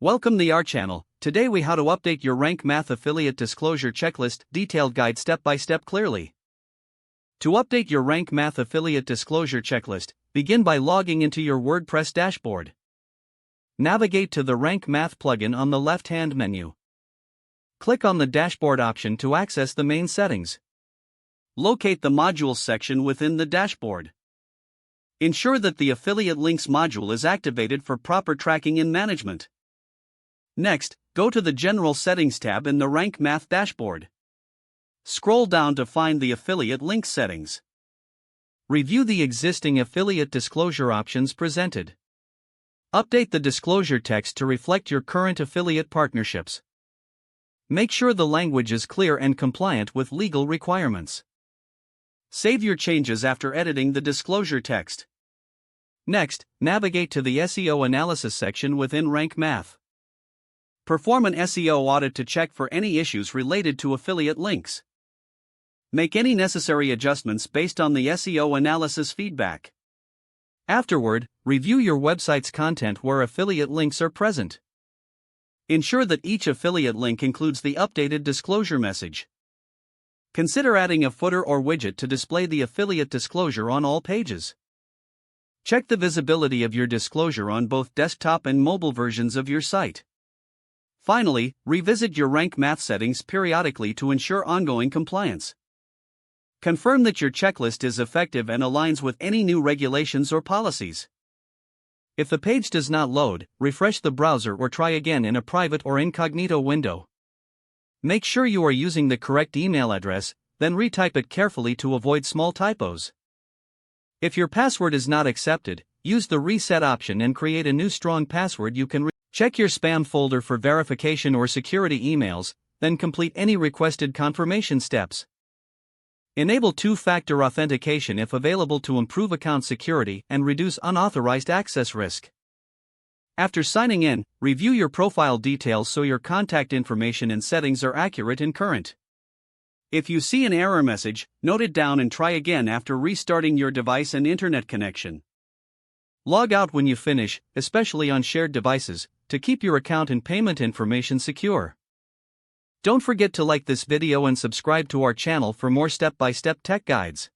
Welcome to our channel. Today we how to update your Rank Math affiliate disclosure checklist detailed guide step by step clearly. To update your Rank Math affiliate disclosure checklist, begin by logging into your WordPress dashboard. Navigate to the Rank Math plugin on the left-hand menu. Click on the dashboard option to access the main settings. Locate the modules section within the dashboard. Ensure that the affiliate links module is activated for proper tracking and management. Next, go to the General Settings tab in the Rank Math dashboard. Scroll down to find the Affiliate Links settings. Review the existing affiliate disclosure options presented. Update the disclosure text to reflect your current affiliate partnerships. Make sure the language is clear and compliant with legal requirements. Save your changes after editing the disclosure text. Next, navigate to the SEO analysis section within Rank Math. Perform an SEO audit to check for any issues related to affiliate links. Make any necessary adjustments based on the SEO analysis feedback. Afterward, review your website's content where affiliate links are present. Ensure that each affiliate link includes the updated disclosure message. Consider adding a footer or widget to display the affiliate disclosure on all pages. Check the visibility of your disclosure on both desktop and mobile versions of your site. Finally, revisit your Rank Math settings periodically to ensure ongoing compliance. Confirm that your checklist is effective and aligns with any new regulations or policies. If the page does not load, refresh the browser or try again in a private or incognito window. Make sure you are using the correct email address, then retype it carefully to avoid small typos. If your password is not accepted, use the reset option and create a new strong password you can check your spam folder for verification or security emails, then complete any requested confirmation steps. Enable two-factor authentication if available to improve account security and reduce unauthorized access risk. After signing in, review your profile details so your contact information and settings are accurate and current. If you see an error message, note it down and try again after restarting your device and internet connection. Log out when you finish, especially on shared devices, to keep your account and payment information secure. Don't forget to like this video and subscribe to our channel for more step-by-step tech guides.